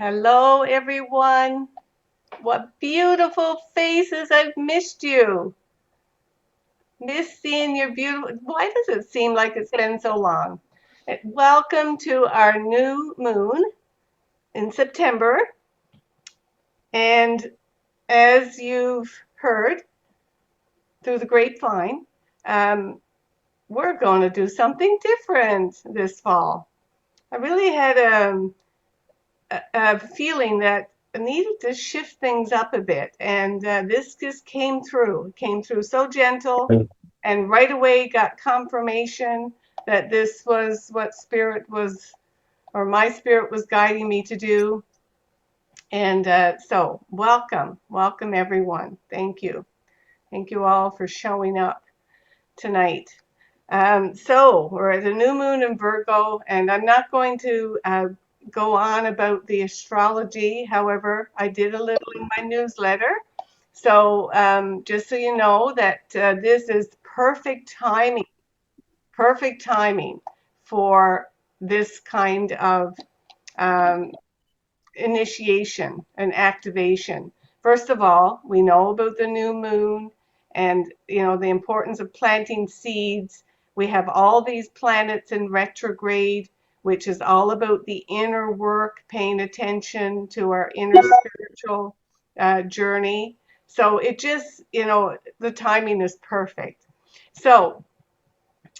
Hello, everyone. What beautiful faces. I've missed you. Miss seeing your beautiful. Why does it seem like it's been so long? Welcome to our new moon in September. And as you've heard through the grapevine, um, we're going to do something different this fall. I really had a feeling that I needed to shift things up a bit, and this just came through. It came through so gentle, and right away got confirmation that this was what spirit was, or my spirit was guiding me to do. And so, welcome everyone. Thank you all for showing up tonight. So we're at a new moon in Virgo, and I'm not going to go on about the astrology. However, I did a little in my newsletter. So just so you know that this is perfect timing for this kind of um, initiation and activation. First of all, we know about the new moon and the importance of planting seeds. We have all these planets in retrograde, which is all about the inner work, paying attention to our inner spiritual journey. So it just, the timing is perfect. So,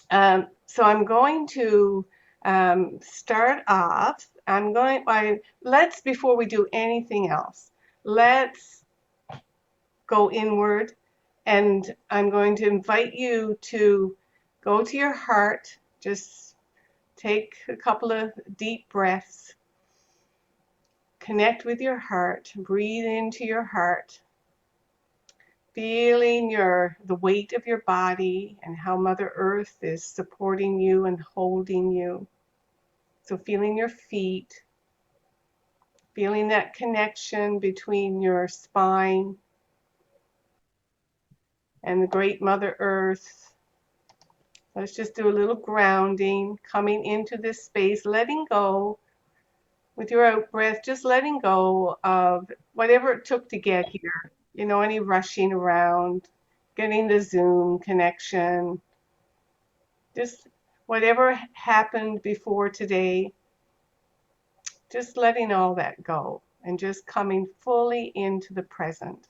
so I'm going to start off. Let's, before we do anything else, let's go inward. And I'm going to invite you to go to your heart. Just take a couple of deep breaths. Connect with your heart. Breathe into your heart. Feeling the weight of your body and how Mother Earth is supporting you and holding you. So feeling your feet, feeling that connection between your spine and the great Mother Earth. Let's just do a little grounding, coming into this space, letting go with your out breath, just letting go of whatever it took to get here. Any rushing around, getting the Zoom connection, just whatever happened before today, just letting all that go and just coming fully into the present.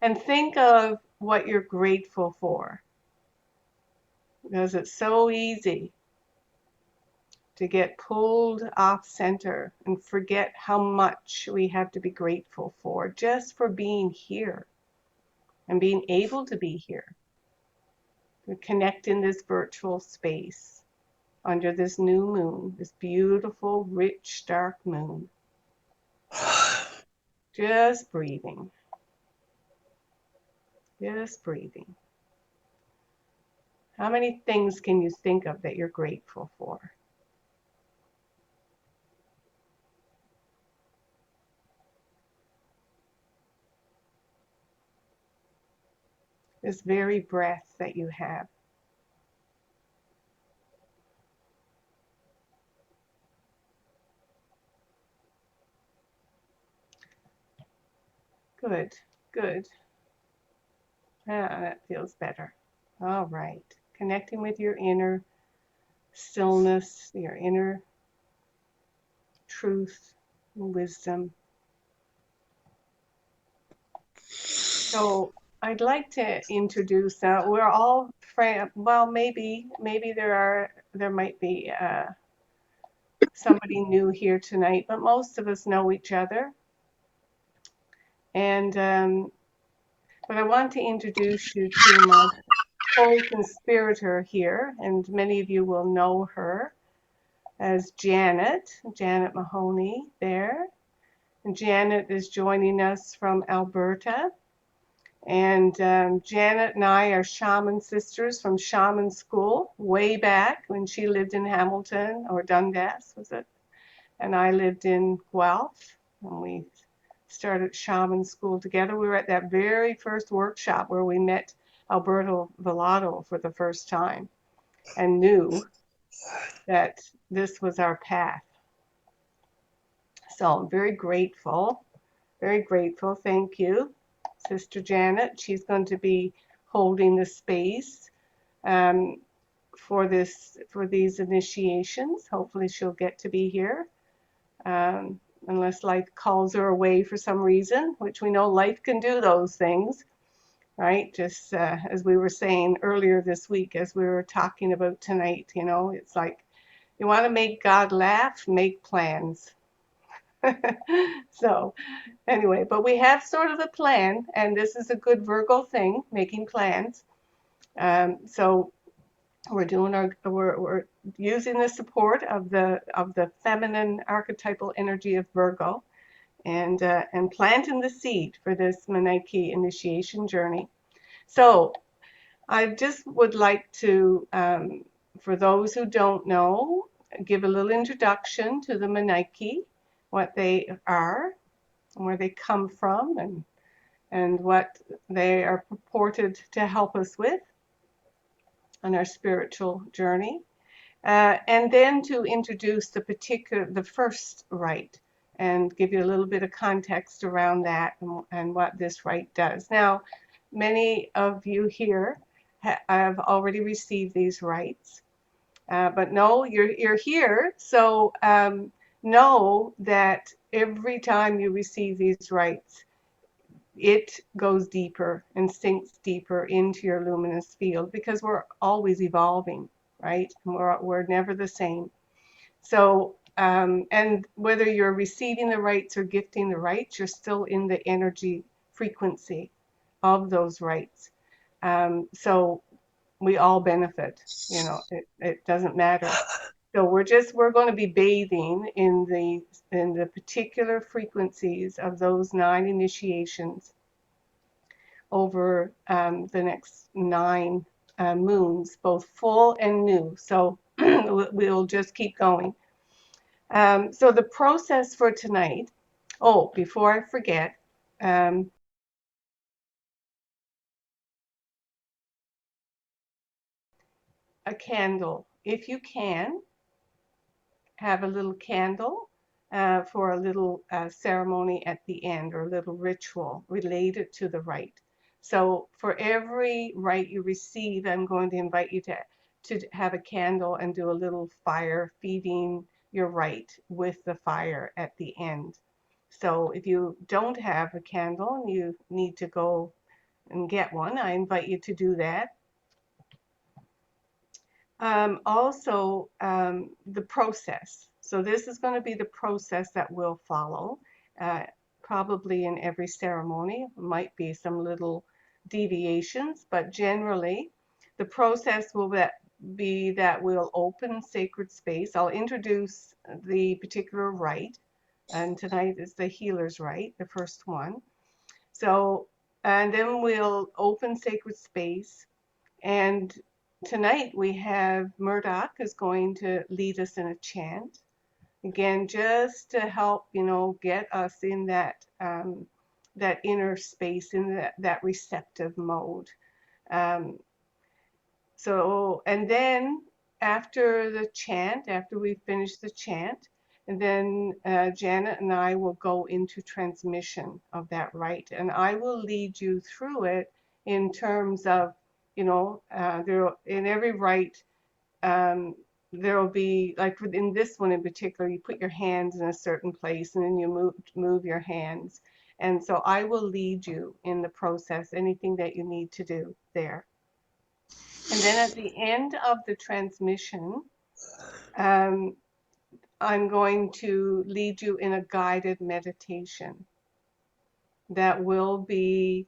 And think of what you're grateful for, because it's so easy to get pulled off center and forget how much we have to be grateful for just for being here and being able to be here, to connect in this virtual space under this new moon, this beautiful, rich, dark moon. Just breathing. Just breathing. How many things can you think of that you're grateful for? This very breath that you have. Good, good. That feels better. All right. Connecting with your inner stillness, your inner truth and wisdom. So I'd like to introduce, we're all friends. Well, maybe there might be somebody new here tonight, but most of us know each other. And but I want to introduce you to my co-conspirator here, and many of you will know her as Janet Mahoney there. And Janet is joining us from Alberta. And Janet and I are shaman sisters from shaman school way back when she lived in Hamilton, or Dundas, was it? And I lived in Guelph, and we started shaman school together. We were at that very first workshop where we met Alberto Villado for the first time and knew that this was our path. So I'm very grateful, very grateful. Thank you, Sister Janet. She's going to be holding the space um, for these initiations. Hopefully she'll get to be here, unless life calls her away for some reason, which we know life can do those things, right? Just as we were saying earlier this week, as we were talking about tonight, it's like you want to make God laugh, make plans. So anyway, but we have sort of a plan, and this is a good Virgo thing, making plans. So we're using the support of the feminine archetypal energy of Virgo, and planting the seed for this Munay-Ki initiation journey. So I just would like to, for those who don't know, give a little introduction to the Munay-Ki, what they are, and where they come from, and what they are purported to help us with on our spiritual journey. And then to introduce the first rite and give you a little bit of context around that and what this rite does. Now, many of you here have already received these rites, but no, you're here, so know that every time you receive these rites, it goes deeper and sinks deeper into your luminous field, because we're always evolving, right? We're never the same. So, and whether you're receiving the rites or gifting the rites, you're still in the energy frequency of those rites. So we all benefit, it doesn't matter. So we're going to be bathing in the particular frequencies of those 9 initiations over the next 9 moons, both full and new. So we'll just keep going. So the process for tonight, before I forget, a candle. If you can, have a little candle for a little ceremony at the end, or a little ritual related to the rite. So for every rite you receive, I'm going to invite you to have a candle and do a little fire feeding your rite with the fire at the end. So if you don't have a candle and you need to go and get one, I invite you to do that. Also, the process. So this is going to be the process that we'll follow, probably in every ceremony. Might be some little deviations, but generally the process will be that we'll open sacred space. I'll introduce the particular rite, and tonight is the healer's rite, the first one. So, and then we'll open sacred space, and tonight we have Murdoch is going to lead us in a chant. Again, just to help, get us in that inner space, in that receptive mode. And then after we finish the chant, and then Janet and I will go into transmission of that rite, and I will lead you through it in terms of, there in every rite, there will be, like in this one in particular, you put your hands in a certain place and then you move your hands. And so I will lead you in the process, anything that you need to do there. And then at the end of the transmission, I'm going to lead you in a guided meditation that will be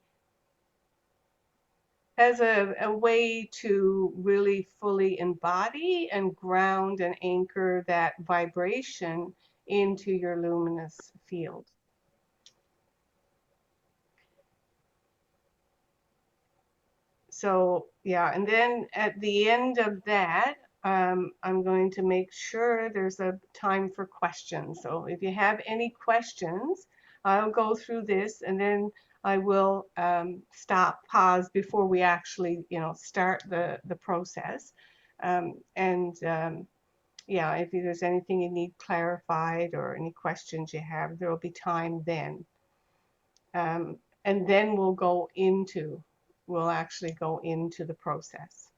as a way to really fully embody and ground and anchor that vibration into your luminous field. So yeah, and then at the end of that, I'm going to make sure there's a time for questions. So if you have any questions, I'll go through this, and then I will pause before we actually, start the process. yeah, if there's anything you need clarified or any questions you have, there will be time then. And then we'll actually go into the process.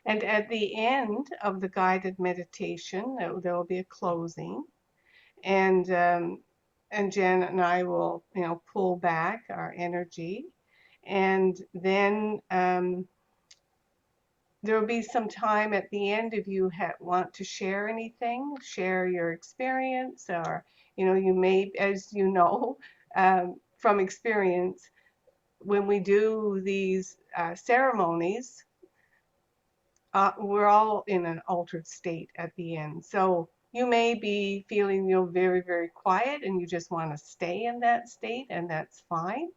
And at the end of the guided meditation, there will be a closing, and Janet and I will, pull back our energy, and then there will be some time at the end if you want to share anything, share your experience, or you may, as you know, from experience, when we do these ceremonies, we're all in an altered state at the end. So you may be feeling, very, very quiet and you just want to stay in that state, and that's fine.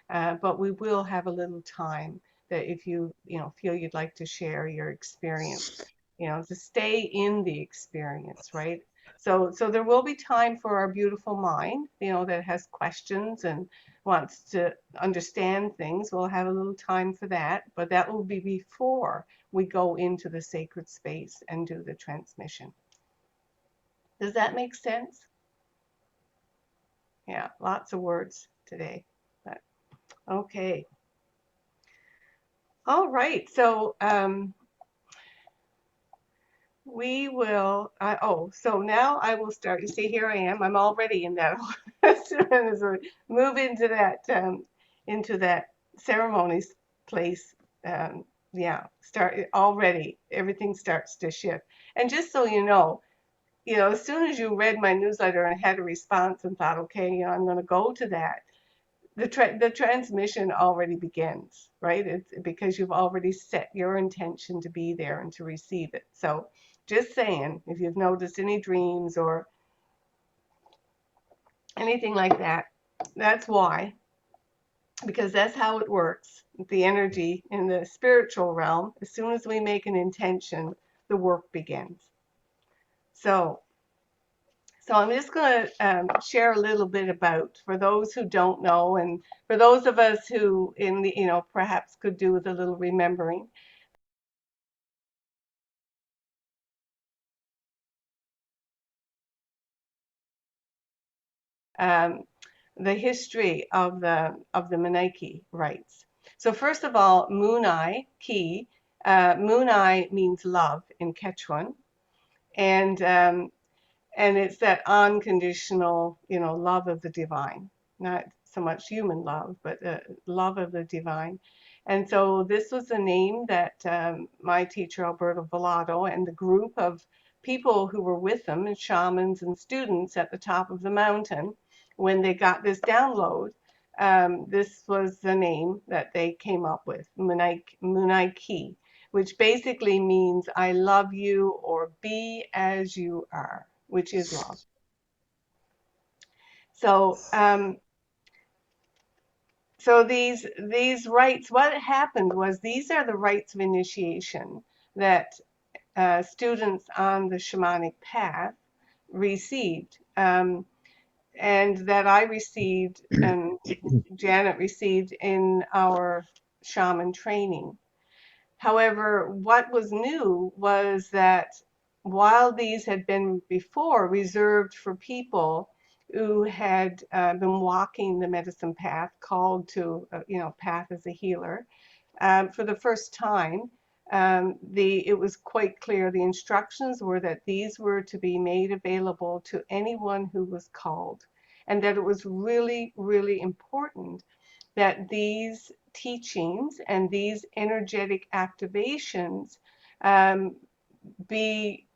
But we will have a little time that if you, feel you'd like to share your experience, to stay in the experience, right? So there will be time for our beautiful mind, that has questions and wants to understand things. We'll have a little time for that, but that will be before we go into the sacred space and do the transmission. Does that make sense? Yeah, lots of words today, but okay. All right, so we will, so now I will start. You see, here I am. I'm already in that. As soon as we move into that ceremonies place, start already. Everything starts to shift. And just so you know, as soon as you read my newsletter and had a response and thought, okay, I'm going to go to that, the transmission already begins, right? It's because you've already set your intention to be there and to receive it. So just saying, if you've noticed any dreams or anything like that, that's why, because that's how it works. The energy in the spiritual realm, as soon as we make an intention, the work begins. So I'm just going to share a little bit about, for those who don't know, and for those of us who, perhaps could do with a little remembering. Um, the history of the Munay-Ki rites. So first of all, Munay-Ki, Munay means love in Quechuan, and it's that unconditional, love of the divine, not so much human love, but love of the divine. And so this was the name that my teacher, Alberto Villado, and the group of people who were with them, and shamans and students at the top of the mountain, when they got this download, this was the name that they came up with, Munay-Ki, which basically means I love you, or be as you are, which is love. So these rites, what happened was, these are the rites of initiation that students on the shamanic path received, and that I received and Janet received in our shaman training. However, what was new was that while these had been before reserved for people who had been walking the medicine path, called to, path as a healer, for the first time, it was quite clear, the instructions were that these were to be made available to anyone who was called, and that it was really, really important that these teachings and these energetic activations be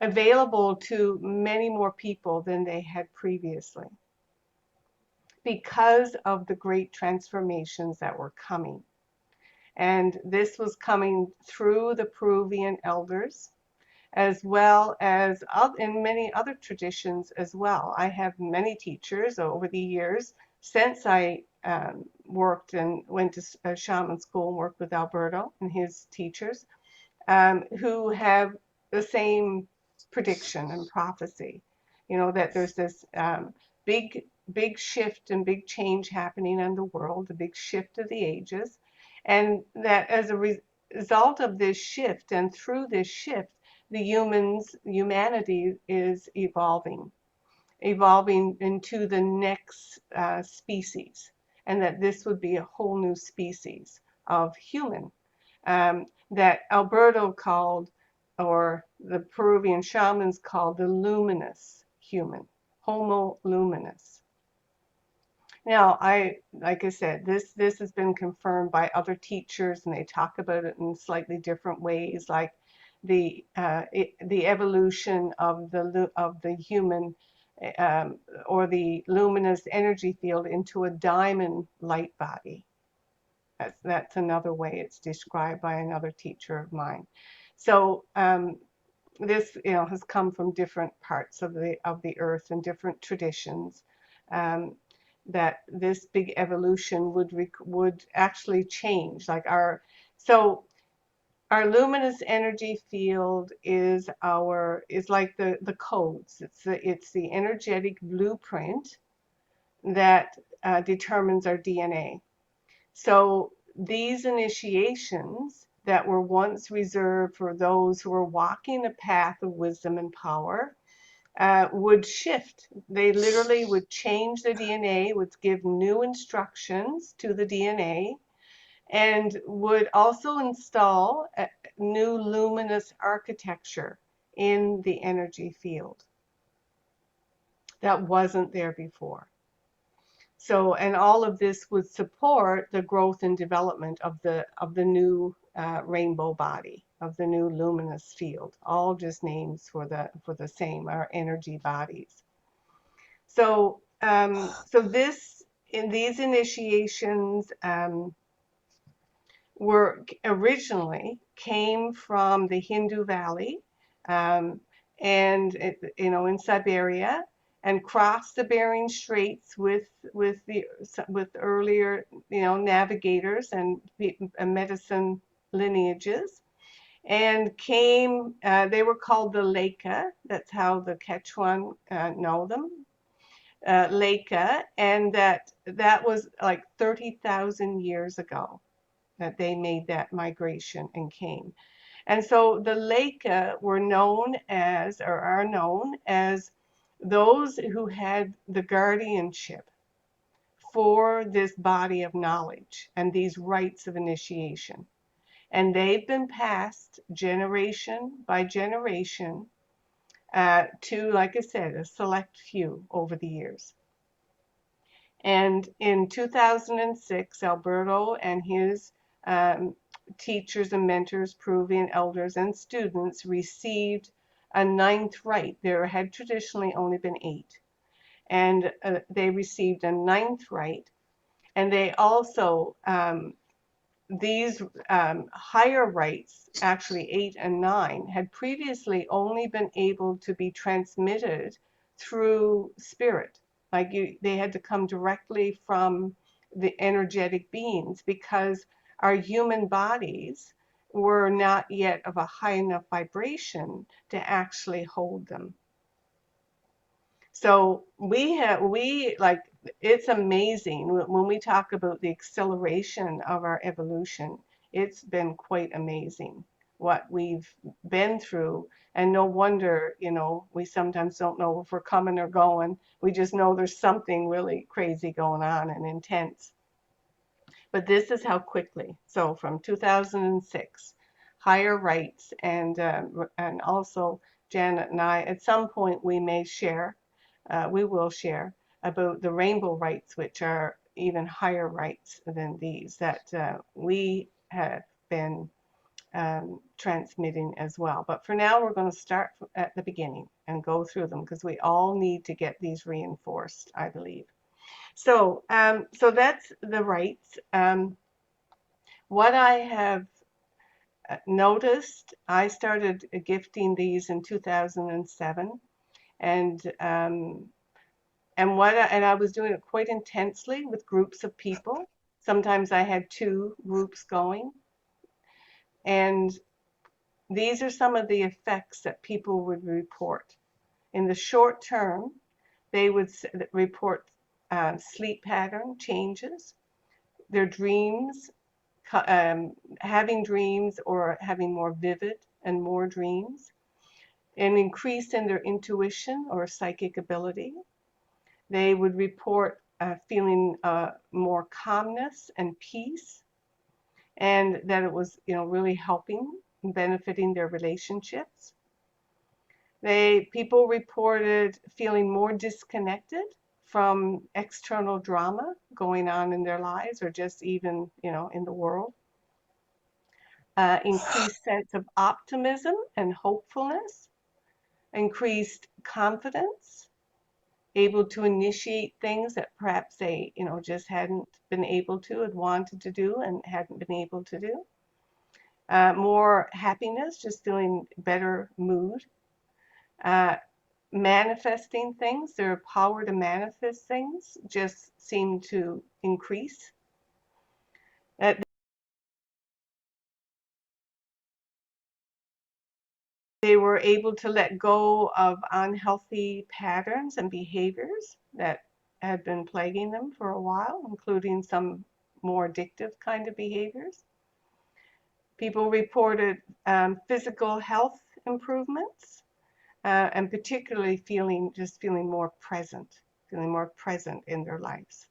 available to many more people than they had previously, because of the great transformations that were coming. And this was coming through the Peruvian elders, as well as in many other traditions as well. I have many teachers over the years, since I worked and went to a shaman school and worked with Alberto and his teachers, who have the same prediction and prophecy, that there's this big shift and big change happening in the world, the big shift of the ages, and that result of this shift, and through this shift, humanity is evolving into the next species, and that this would be a whole new species of human that Alberto called, or the Peruvian shamans called, the luminous human, Homo luminous. Now, like I said, this has been confirmed by other teachers, and they talk about it in slightly different ways, like the evolution of the human or the luminous energy field into a diamond light body. That's another way it's described by another teacher of mine. So this has come from different parts of the earth and different traditions. That this big evolution would actually change, like our luminous energy field is like the codes. It's the energetic blueprint that determines our DNA. So these initiations that were once reserved for those who were walking a path of wisdom and power would shift. They literally would change the DNA, would give new instructions to the DNA, and would also install a new luminous architecture in the energy field that wasn't there before. So, and all of this would support the growth and development of the new rainbow body, of the new luminous field. All just names for the same, our energy bodies. So, these initiations were originally came from the Hindu Valley, and in Siberia, and crossed the Bering Straits with earlier navigators and medicine lineages, and came. They were called the Leka. That's how the Quechuan know them, Leka, and that was like 30,000 years ago that they made that migration and came. And so the Leka were known as, or are known as, those who had the guardianship for this body of knowledge and these rites of initiation. And they've been passed generation by generation to, like I said, a select few over the years. And in 2006, Alberto and his teachers and mentors, Peruvian elders and students, received a ninth rite. There had traditionally only been 8. And they received a ninth rite. And they also, these higher rites, actually 8 and 9, had previously only been able to be transmitted through spirit. Like they had to come directly from the energetic beings, because our human bodies were not yet of a high enough vibration to actually hold them. So it's amazing when we talk about the acceleration of our evolution. It's been quite amazing what we've been through, and no wonder, we sometimes don't know if we're coming or going. We just know there's something really crazy going on and intense. But this is how quickly. So from 2006, higher rights, and also Janet and I, at some point we may share, we will share about the rainbow rights, which are even higher rights than these that we have been transmitting as well. But for now, we're going to start at the beginning and go through them, because we all need to get these reinforced, I believe. So, so that's the rights. What I have noticed, I started gifting these in 2007, and I was doing it quite intensely with groups of people. Sometimes I had 2 groups going, and these are some of the effects that people would report. In the short term, they would report sleep pattern changes, their dreams having dreams or having more vivid and more dreams, an increase in their intuition or psychic ability. They would report feeling more calmness and peace, and that it was, really helping and benefiting their relationships. People reported feeling more disconnected from external drama going on in their lives or just even, in the world. Increased sense of optimism and hopefulness, increased confidence, able to initiate things that perhaps they, just hadn't been able to, had wanted to do and hadn't been able to do. More happiness, just feeling better mood. Manifesting things, their power to manifest things just seemed to increase. They were able to let go of unhealthy patterns and behaviors that had been plaguing them for a while, including some more addictive kind of behaviors. People reported physical health improvements, and particularly feeling more present in their lives.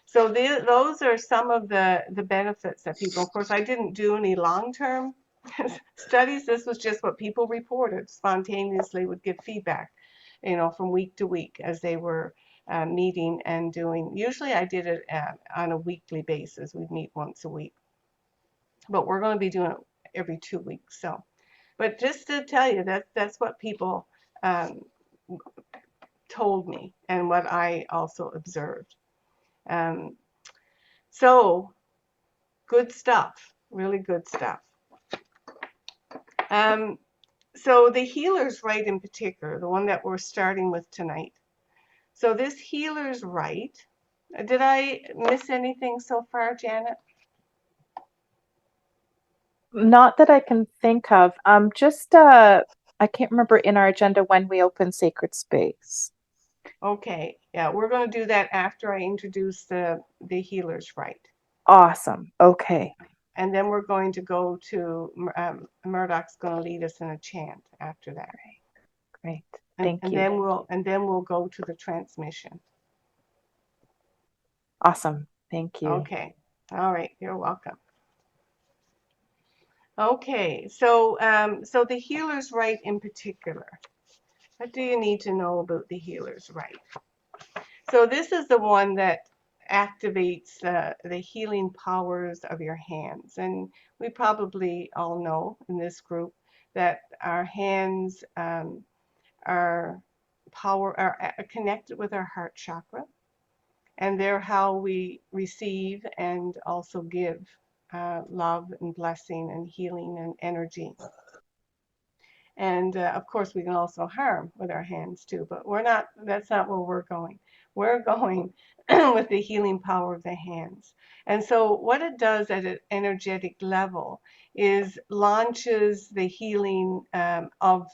So those are some of the benefits that people, of course, I didn't do any long-term studies. This was just what people reported spontaneously, would give feedback, from week to week as they were meeting and doing. Usually I did it on a weekly basis. We'd meet once a week, but we're going to be doing it every 2 weeks. So, but just to tell you that that's what people told me and what I also observed. So good stuff, really good stuff. So the Healer's Rite in particular, the one that we're starting with tonight. So this Healer's Rite, did I miss anything so far, Janet? Not that I can think of. I can't remember in our agenda when we open Sacred Space. Okay, yeah, we're going to do that after I introduce the Healer's Rite. Awesome. Okay. And then we're going to go to, Murdoch's going to lead us in a chant after that. Great. Thank you. Then we'll go to the transmission. Awesome. Thank you. Okay. All right. You're welcome. Okay. So the Healer's Rite in particular. What do you need to know about the Healer's Rite? So this is the one that activates the healing powers of your hands. And we probably all know in this group that our hands are connected with our heart chakra, and they're how we receive and also give love and blessing and healing and energy. And of course, we can also harm with our hands too, but that's not where we're going. We're going with the healing power of the hands. And so what it does at an energetic level is launches the healing of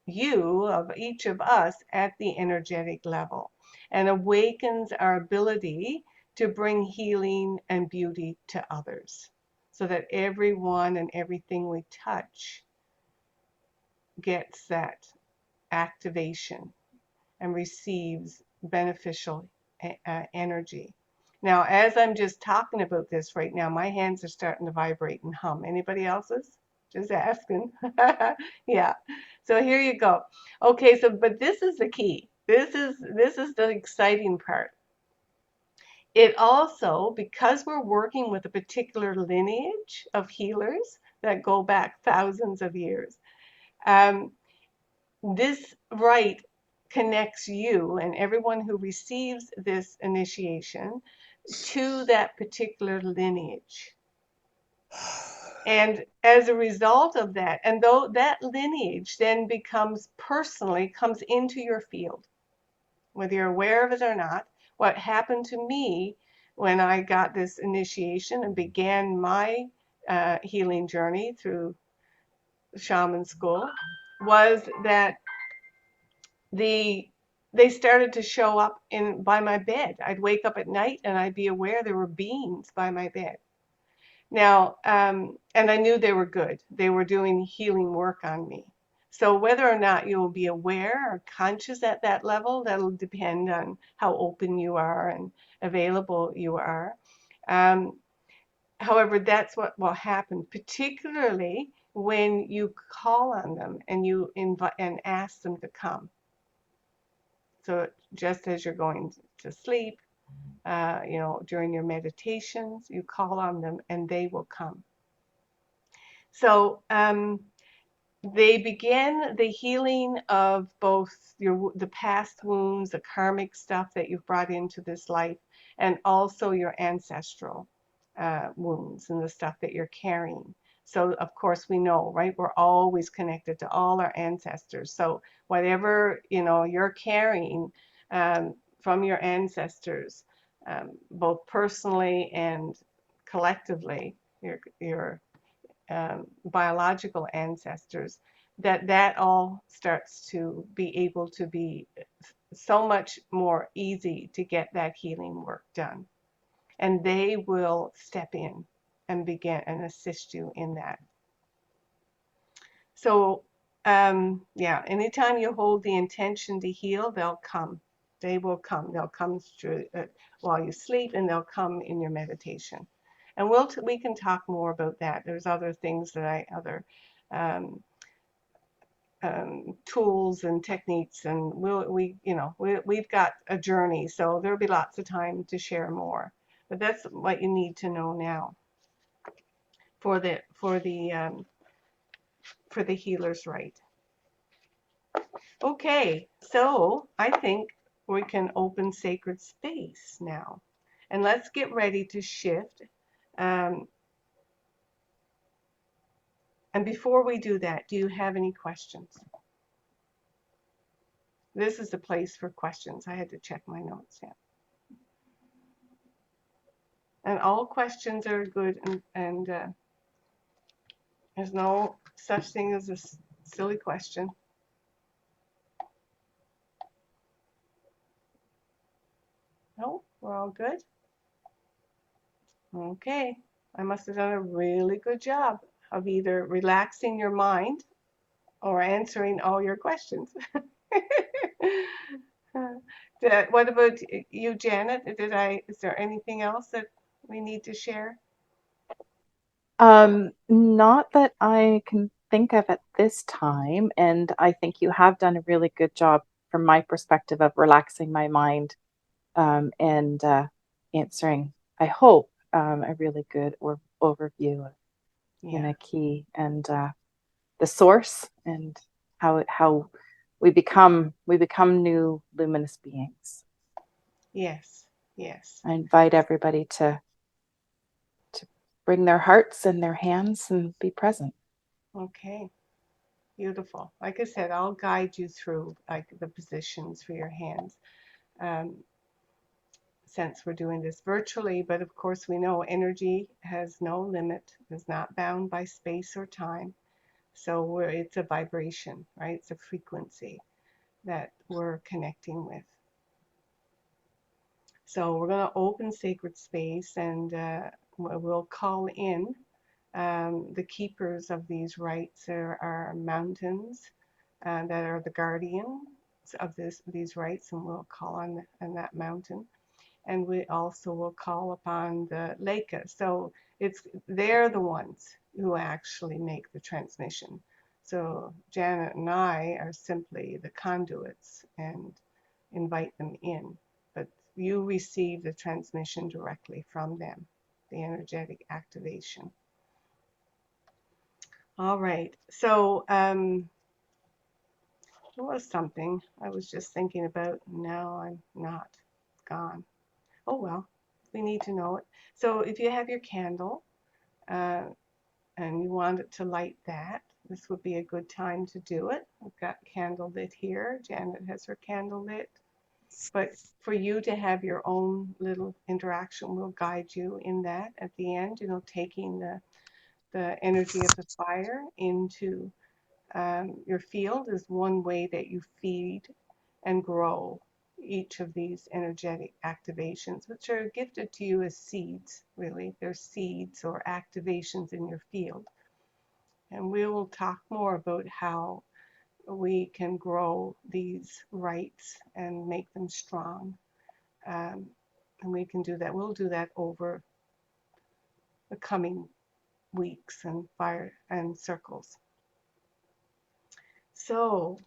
each of us at the energetic level, and awakens our ability to bring healing and beauty to others, so that everyone and everything we touch gets that activation and receives beneficial energy. Now, as I'm just talking about this right now, my hands are starting to vibrate and hum. Anybody else's? Just asking. Yeah. So here you go. Okay, but this is the key. This is the exciting part. It also, because we're working with a particular lineage of healers that go back thousands of years, this rite connects you and everyone who receives this initiation to that particular lineage. And as a result of that, and though that lineage then comes into your field, whether you're aware of it or not. What happened to me when I got this initiation and began my healing journey through shaman school was that the they started to show up in by my bed. I'd wake up at night and I'd be aware there were beings by my bed. Now, and I knew they were good. They were doing healing work on me. So whether or not you will be aware or conscious at that level, that'll depend on how open you are and available you are. Um, However, that's what will happen, particularly when you call on them and you invite and ask them to come. So just as you're going to sleep, during your meditations, you call on them and they will come. So they begin the healing of both the past wounds, the karmic stuff that you've brought into this life, and also your ancestral wounds and the stuff that you're carrying. So of course we know, right? We're always connected to all our ancestors. So whatever you're carrying from your ancestors, both personally and collectively, your biological ancestors, that all starts to be able to be so much more easy to get that healing work done. And they will step in and begin and assist you in that. So, yeah, anytime you hold the intention to heal, they'll come. They will come. They'll come through while you sleep, and they'll come in your meditation. And we can talk more about that. There's other things that other um, tools and techniques, and we've got a journey, so there'll be lots of time to share more. But that's what you need to know now for the healer's right. Okay, so I think we can open sacred space now, and let's get ready to shift. Um, and before we do that, do you have any questions? This is the place for questions. I had to check my notes. Yeah. And all questions are good, and there's no such thing as a silly question. No, we're all good. Okay, I must have done a really good job of either relaxing your mind or answering all your questions. What about you, Janet? Is there anything else that we need to share? Not that I can think of at this time, and I think you have done a really good job from my perspective of relaxing my mind and answering, I hope, a really good overview of Yeah, Munay-Ki and the source and how we become new luminous beings. yes, yes. I invite everybody to bring their hearts and their hands and be present. Okay, beautiful. Like I said, I'll guide you through like the positions for your hands. Um, since we're doing this virtually, but of course we know energy has no limit, is not bound by space or time. So it's a vibration, right? It's a frequency that we're connecting with. So we're going to open sacred space, and we'll call in the keepers of these rites. There are mountains that are the guardians of these rites, and we'll call on that mountain. And we also will call upon the Leica. So they're the ones who actually make the transmission. So Janet and I are simply the conduits and invite them in, but you receive the transmission directly from them, the energetic activation. All right, so there was something I was just thinking about. Now I'm not gone. Oh well, we need to know it. So if you have your candle uh, and you wanted to light that, this would be a good time to do it. I've got candle lit here. Janet has her candle lit. But for you to have your own little interaction, we'll guide you in that at the end, taking the energy of the fire into your field is one way that you feed and grow each of these energetic activations, which are gifted to you as seeds, really. They're seeds or activations in your field. And we will talk more about how we can grow these rights and make them strong. And we can do that. We'll do that over the coming weeks and fire and circles. So,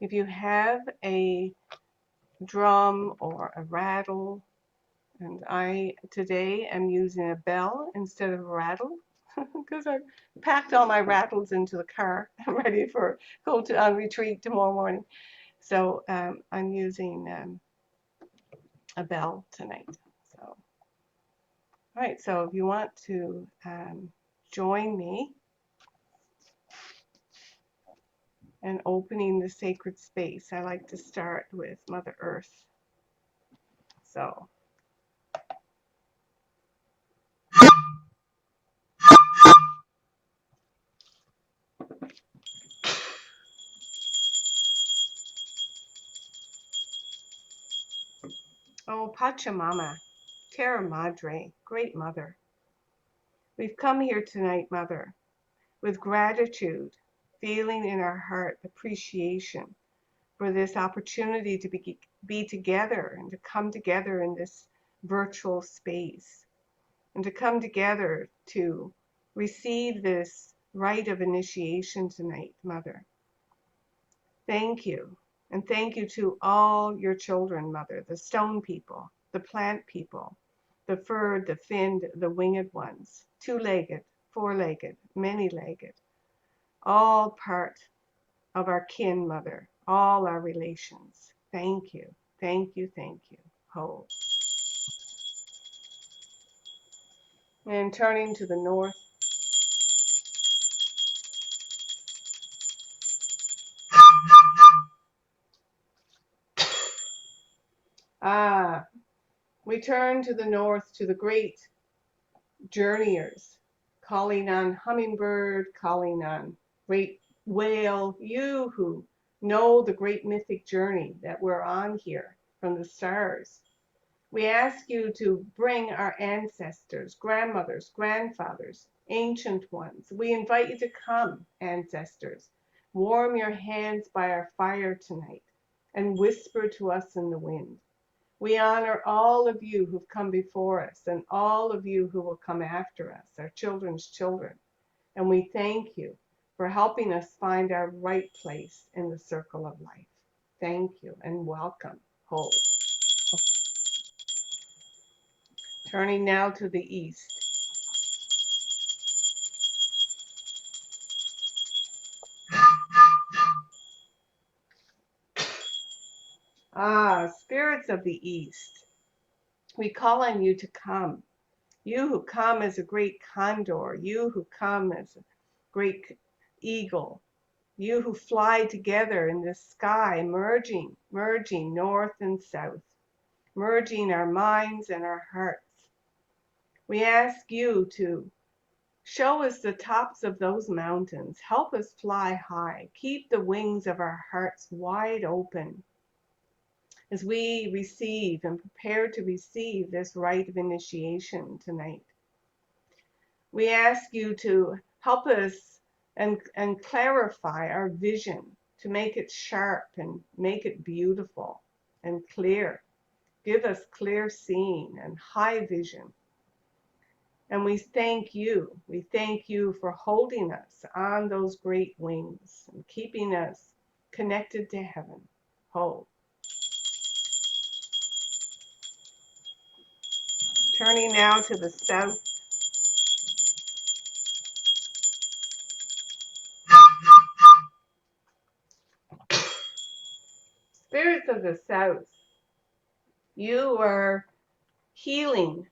if you have a drum or a rattle, and I today am using a bell instead of a rattle because I packed all my rattles into the car. I'm ready for go to on retreat tomorrow morning. So I'm using a bell tonight. So, all right. So if you want to join me in opening the sacred space, I like to start with Mother Earth. So. Oh, Pachamama, Terra Madre, Great Mother. We've come here tonight, Mother, with gratitude, feeling in our heart appreciation for this opportunity to be together and to come together in this virtual space and to come together to receive this rite of initiation tonight, Mother. Thank you. And thank you to all your children, Mother, the stone people, the plant people, the furred, the finned, the winged ones, two-legged, four-legged, many-legged, all part of our kin, Mother, all our relations. Thank you, thank you, thank you. Ho. And turning to the north, we turn to the north to the great journeyers, calling on hummingbird, calling on great whale, you who know the great mythic journey that we're on here from the stars. We ask you to bring our ancestors, grandmothers, grandfathers, ancient ones. We invite you to come, ancestors. Warm your hands by our fire tonight and whisper to us in the wind. We honor all of you who've come before us and all of you who will come after us, our children's children. And we thank you for helping us find our right place in the circle of life. Thank you and welcome. Ho. Turning now to the east. Spirits of the east, we call on you to come. You who come as a great condor, you who come as a great eagle, you who fly together in the sky, merging north and south, merging our minds and our hearts. We ask you to show us the tops of those mountains. Help us fly high. Keep the wings of our hearts wide open as we receive and prepare to receive this rite of initiation tonight. We ask you to help us and clarify our vision, to make it sharp and make it beautiful and clear. Give us clear seeing and high vision. And we thank you. We thank you for holding us on those great wings and keeping us connected to heaven. Ho. Turning now to the south. Spirits of the south, you are healing.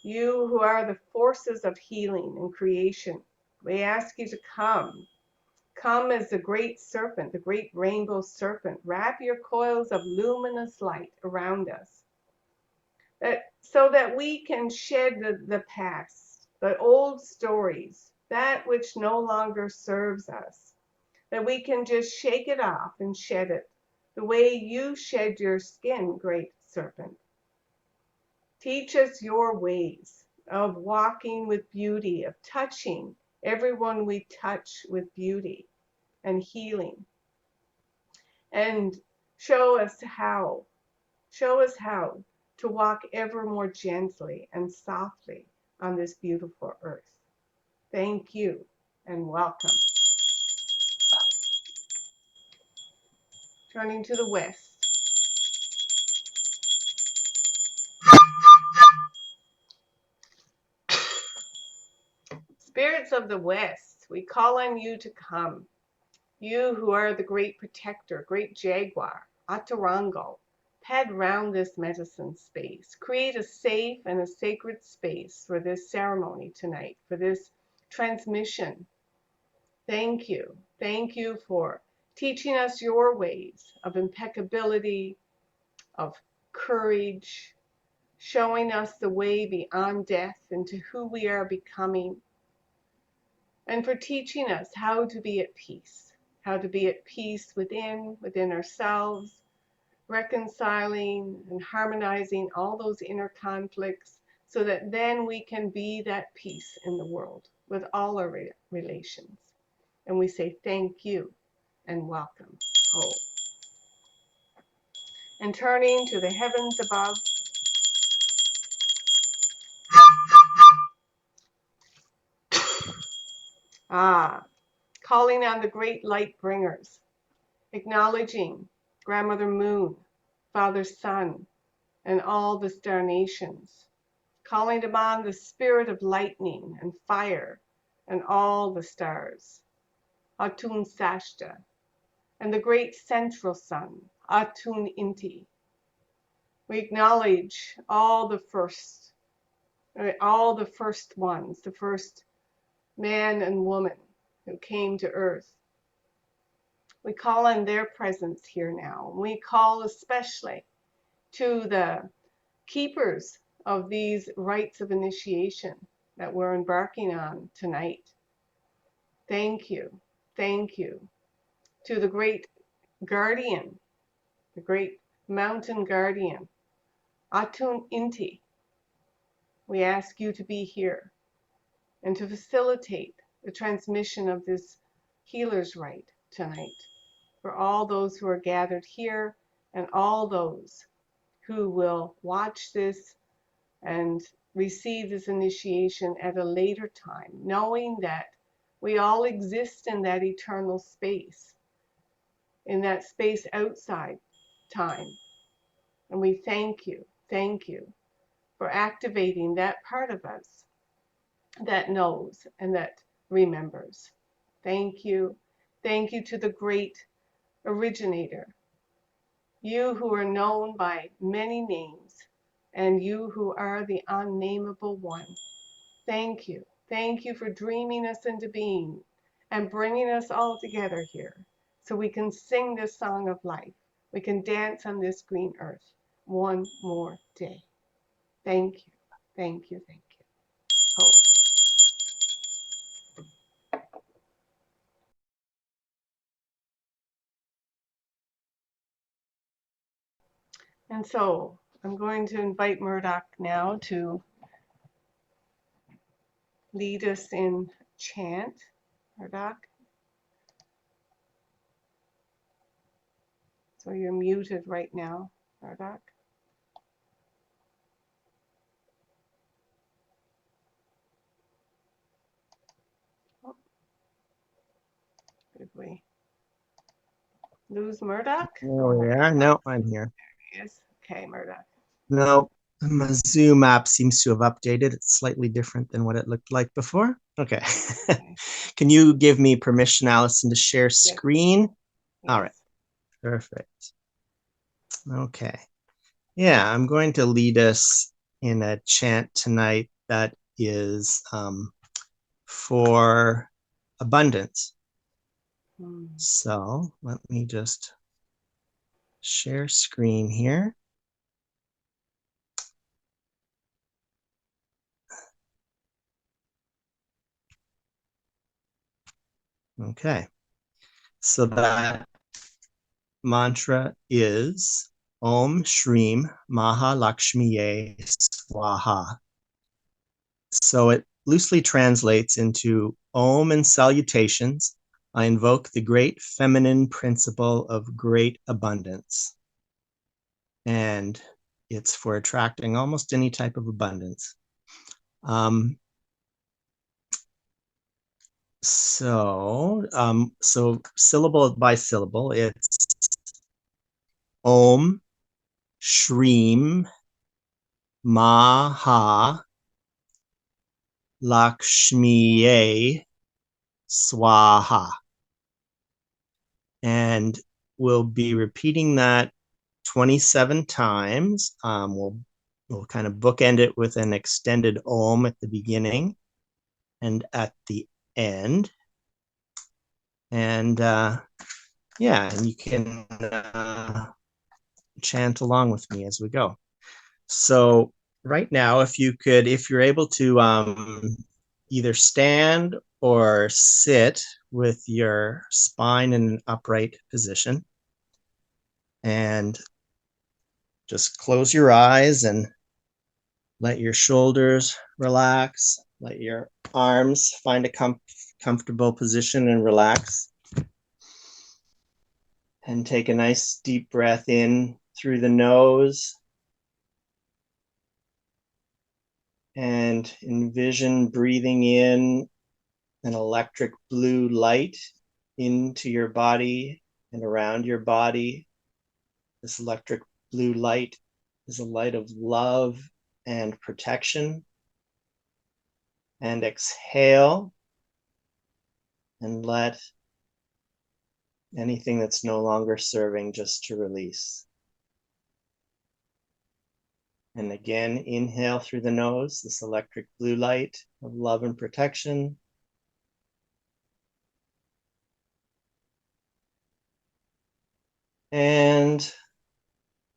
You who are the forces of healing and creation. We ask you to come. Come as the great serpent, the great rainbow serpent. Wrap your coils of luminous light around us, so that we can shed the past, but old stories, that which no longer serves us, that we can just shake it off and shed it, the way you shed your skin, great serpent. Teach us your ways of walking with beauty, of touching everyone we touch with beauty and healing. And show us how to walk ever more gently and softly on this beautiful earth. Thank you and welcome. Turning to the west. Spirits of the west, we call on you to come. You who are the great protector, great jaguar, Atarango, pad round this medicine space. Create a safe and a sacred space for this ceremony tonight, for this transmission. Thank you. Thank you for teaching us your ways of impeccability, of courage, showing us the way beyond death into who we are becoming, and for teaching us how to be at peace, within ourselves, reconciling and harmonizing all those inner conflicts so that then we can be that peace in the world with all our relations. And we say thank you and welcome. Oh. And turning to the heavens above, calling on the great light bringers, acknowledging Grandmother Moon, Father Sun, and all the star nations, calling upon the spirit of lightning and fire and all the stars, Atun Sashta, and the great central sun, Atun Inti. We acknowledge all the first ones, the first man and woman who came to earth. We call on their presence here now. We call especially to the keepers of these rites of initiation that we're embarking on tonight. Thank you. Thank you. To the great guardian, the great mountain guardian, Atun Inti, we ask you to be here and to facilitate the transmission of this healer's rite tonight for all those who are gathered here and all those who will watch this and receive this initiation at a later time, knowing that we all exist in that eternal space, in that space outside time. And we thank you for activating that part of us that knows and that remembers. Thank you. Thank you to the great originator, you who are known by many names, and you who are the unnameable one. Thank you. Thank you for dreaming us into being and bringing us all together here so we can sing this song of life. We can dance on this green earth one more day. Thank you. Thank you. Thank you. Hope. And so I'm going to invite Murdoch now to lead us in chant. Murdoch. So you're muted right now, Murdoch. Oh, did we lose Murdoch? Oh, yeah. No, I'm here. There he is. Okay, Murdoch. No, my Zoom app seems to have updated. It's slightly different than what it looked like before. Okay. Can you give me permission, Alison, to share screen? Yes. All right. Perfect. Okay. Yeah, I'm going to lead us in a chant tonight that is for abundance. So let me just share screen here. Okay. So that mantra is Om Shreem Mahalakshmiye Swaha. So it loosely translates into Om and salutations. I invoke the great feminine principle of great abundance. And it's for attracting almost any type of abundance. So syllable by syllable, it's Om Shreem Maha Lakshmiye Swaha. And we'll be repeating that 27 times. We'll kind of bookend it with an extended Om at the beginning and at the end. And yeah, and you can chant along with me as we go. So right now, if you're able to either stand or sit with your spine in an upright position, and just close your eyes and let your shoulders relax, let your arms find a comfortable position and relax. And take a nice deep breath in through the nose. And envision breathing in an electric blue light into your body and around your body. This electric blue light is a light of love and protection. And exhale and let anything that's no longer serving just to release. And again, inhale through the nose, this electric blue light of love and protection. And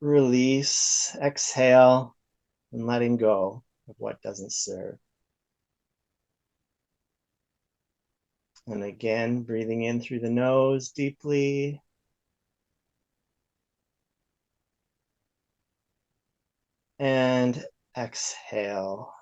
release, exhale, and letting go of what doesn't serve. And again, breathing in through the nose deeply. And exhale.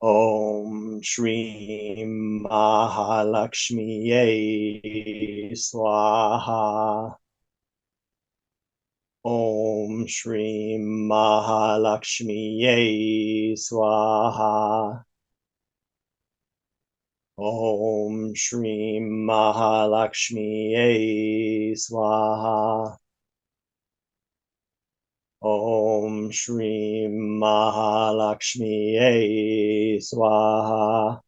Om Shri Mahalakshmiye Swaha. Om Shri Mahalakshmiye Swaha. Om Shri Mahalakshmiye Swaha. Om Shri Mahalakshmiye Swaha.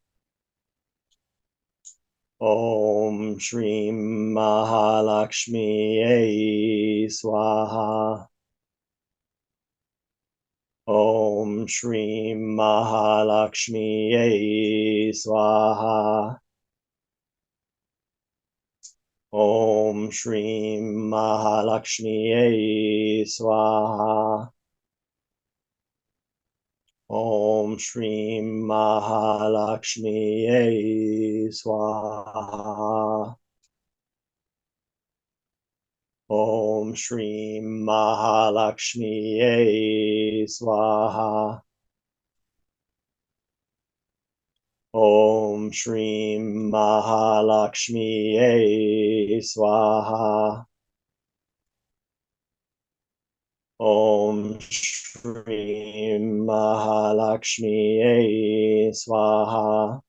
Om Shri Mahalakshmiye Swaha. Om Shri Mahalakshmiye Swaha. Om Shri Mahalakshmiye Swaha. Om Shri Mahalakshmiye Swaha. Om Shri Mahalakshmiye Swaha. Om Shri Mahalakshmiye Swaha. Om Shri Mahalakshmiye Swaha.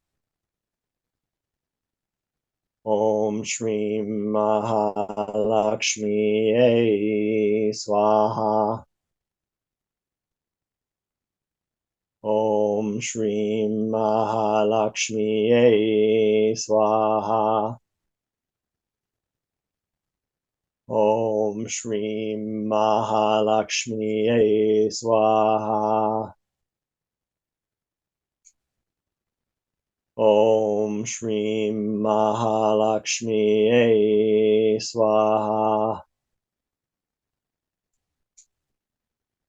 Om Shri Mahalakshmiye Swaha. Om Shri Mahalakshmiye Swaha. Om Shri Mahalakshmi Swaha. Om Shri Mahalakshmi Swaha.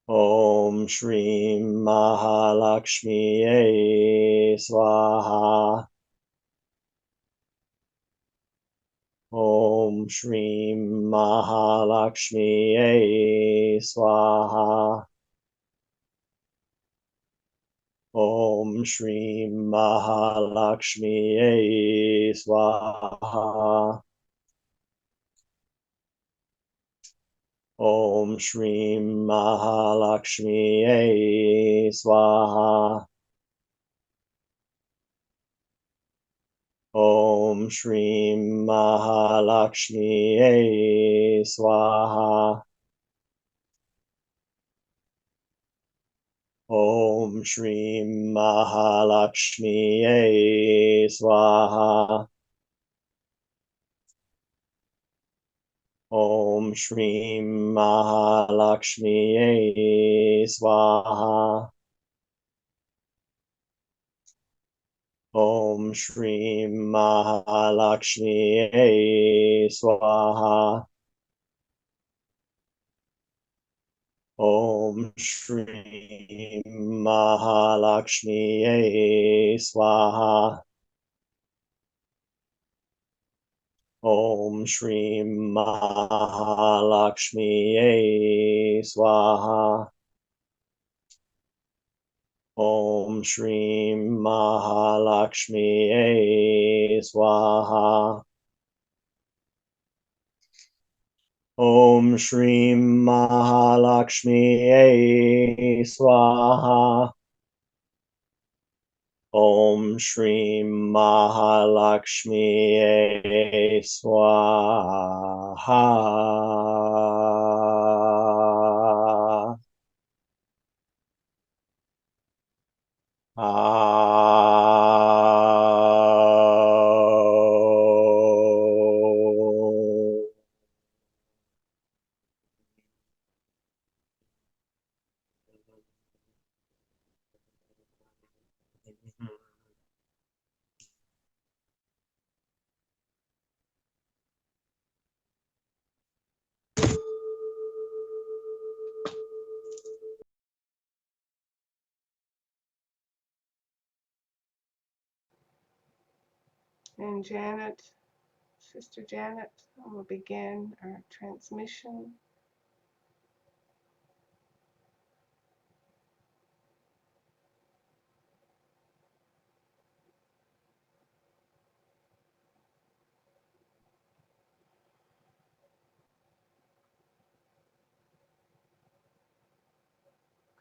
Om Shri Mahalakshmi Swaha. Om Shri Mahalakshmi Swaha. Om Shri Mahalakshmi Swaha. Om Shri Mahalakshmi Swaha. Om Shri Mahalakshmi Swaha. Om Shri Mahalakshmi Swaha. Om Shri Mahalakshmi Swaha. Om Shri Mahalakshmi Swaha. Om Shri Mahalakshmi Swaha. Om Shri Mahalakshmi Swaha. Om Shri Mahalakshmi Swaha. Om Shri Mahalakshmi Swaha. Om Shri Mahalakshmi Swaha. And Janet, Sister Janet, will begin our transmission.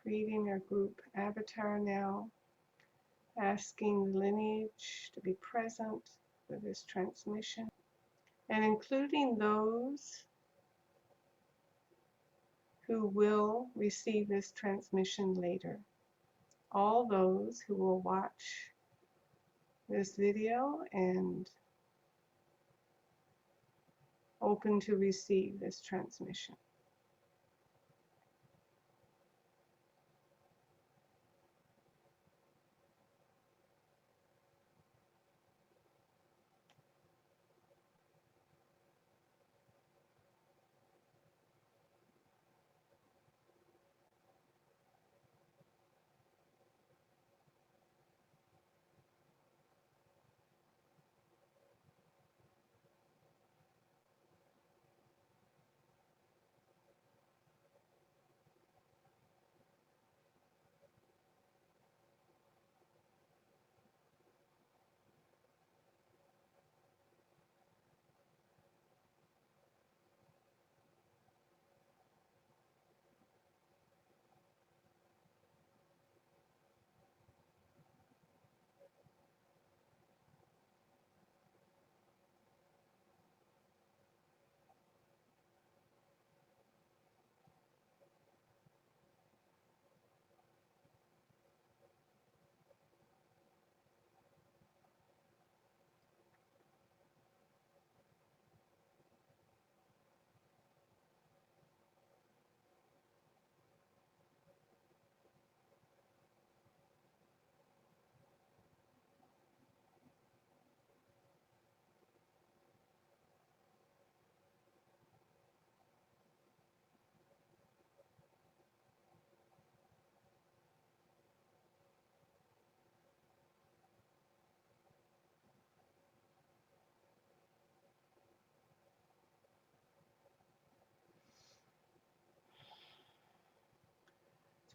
Creating our group avatar now, asking the lineage to be present for this transmission, and including those who will receive this transmission later. All those who will watch this video and open to receive this transmission.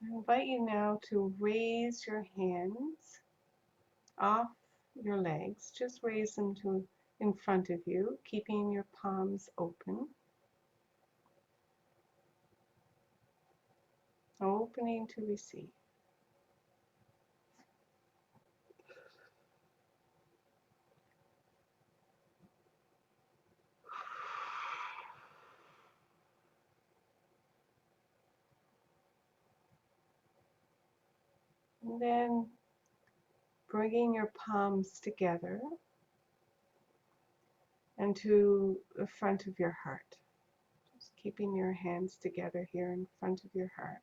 I invite you now to raise your hands off your legs. Just raise them to in front of you, keeping your palms open. Opening to receive. And then bringing your palms together and to the front of your heart. Just keeping your hands together here in front of your heart.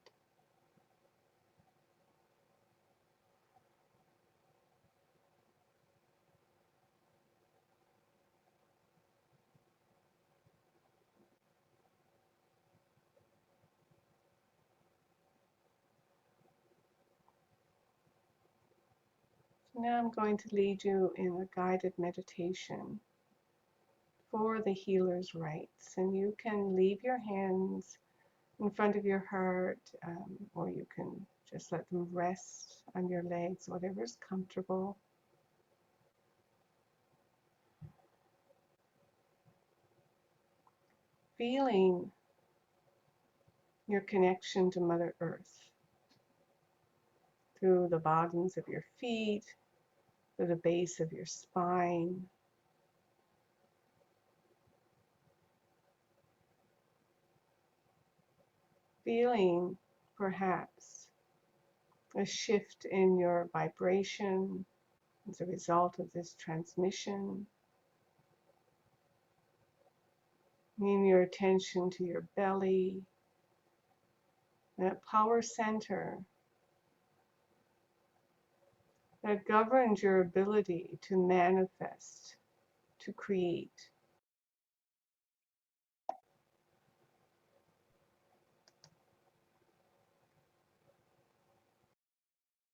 So now I'm going to lead you in a guided meditation for the healer's rites. And you can leave your hands in front of your heart, or you can just let them rest on your legs, whatever's comfortable. Feeling your connection to Mother Earth through the bottoms of your feet, through the base of your spine. Feeling perhaps a shift in your vibration as a result of this transmission. Bringing your attention to your belly, that power center that governs your ability to manifest, to create.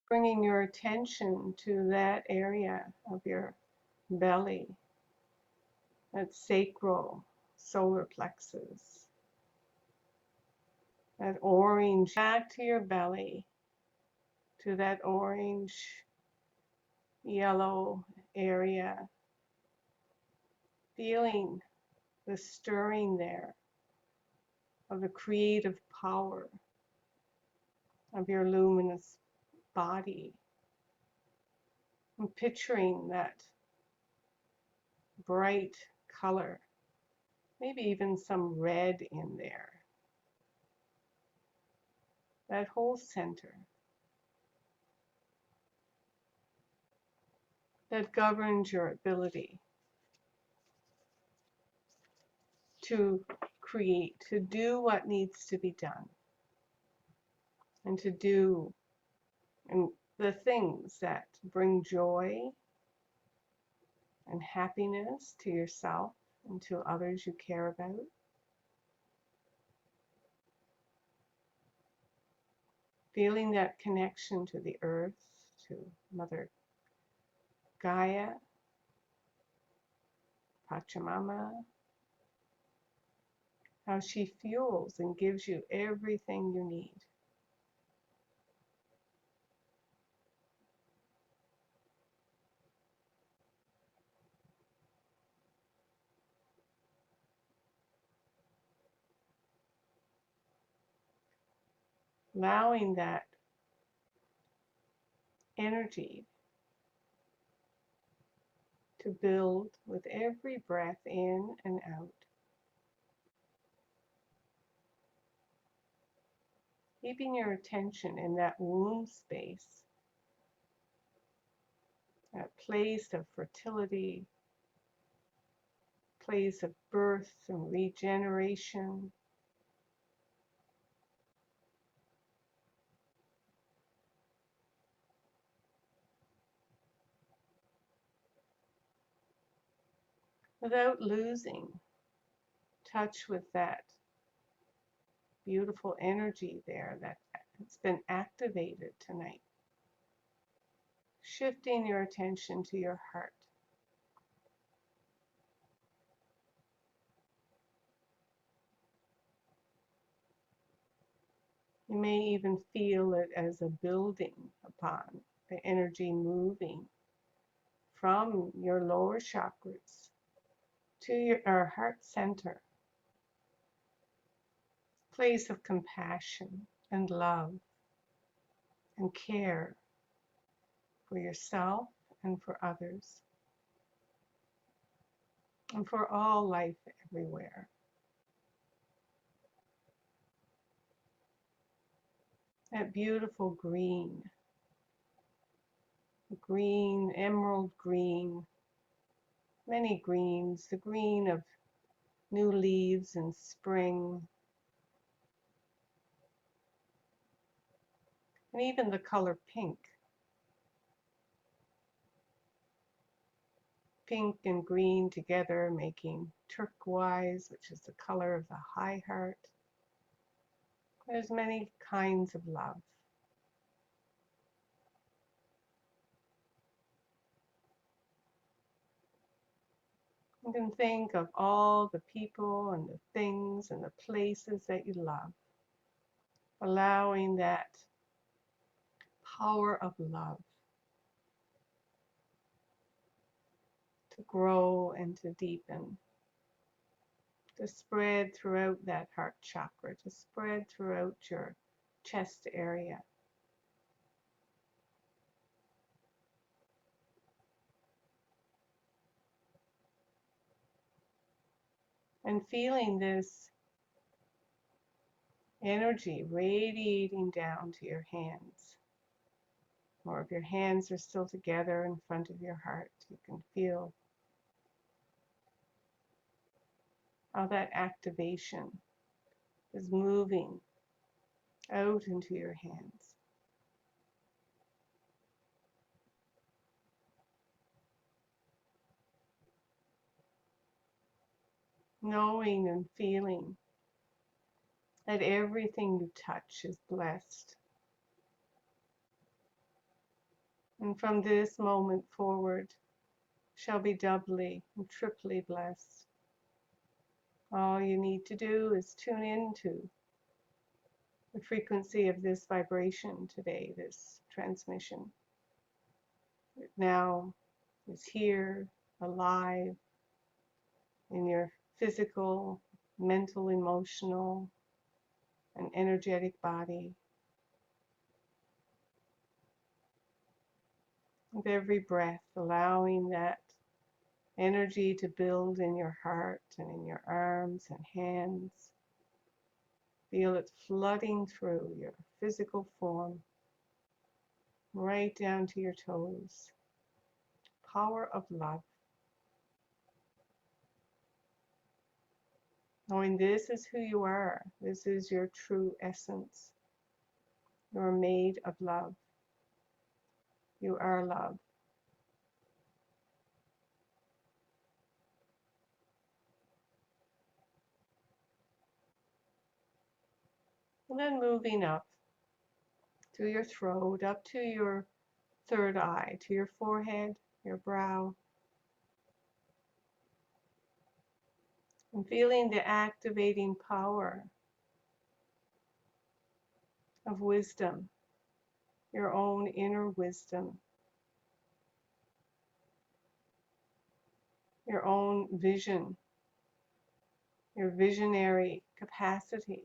Bringing your attention to that area of your belly, that sacral solar plexus, that orange, back to your belly, to that orange, yellow area, feeling the stirring there of the creative power of your luminous body. And picturing that bright color, maybe even some red in there. That whole center that governs your ability to create, to do what needs to be done, and to do and the things that bring joy and happiness to yourself and to others you care about. Feeling that connection to the earth, to Mother Gaia, Pachamama, how she fuels and gives you everything you need. Allowing that energy to build with every breath in and out. Keeping your attention in that womb space, that place of fertility, place of birth and regeneration. Without losing touch with that beautiful energy there that has been activated tonight. Shifting your attention to your heart. You may even feel it as a building upon the energy moving from your lower chakras to your heart center, place of compassion and love and care for yourself and for others and for all life everywhere. That beautiful green, emerald green, many greens, the green of new leaves in spring, and even the color pink. Pink and green together making turquoise, which is the color of the high heart. There's many kinds of love. You can think of all the people and the things and the places that you love, allowing that power of love to grow and to deepen, to spread throughout that heart chakra, to spread throughout your chest area. And feeling this energy radiating down to your hands. Or if your hands are still together in front of your heart, you can feel how that activation is moving out into your hands. Knowing and feeling that everything you touch is blessed. And from this moment forward shall be doubly and triply blessed. All you need to do is tune into the frequency of this vibration today, this transmission. It now is here, alive, in your physical, mental, emotional, and energetic body. With every breath, allowing that energy to build in your heart and in your arms and hands. Feel it flooding through your physical form, right down to your toes. Power of love. Knowing this is who you are. This is your true essence. You are made of love. You are love. And then moving up to your throat, up to your third eye, to your forehead, your brow, and feeling the activating power of wisdom, your own inner wisdom, your own vision, your visionary capacity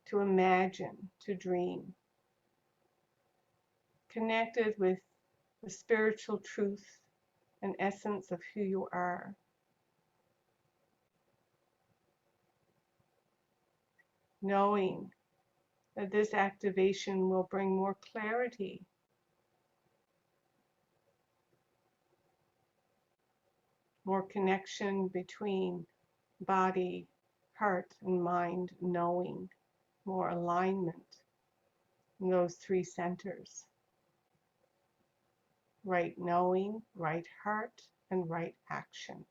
to imagine, to dream, connected with the spiritual truth and essence of who you are. Knowing that this activation will bring more clarity, more connection between body, heart, and mind, knowing, more alignment in those three centers. Right knowing, right heart, and right action.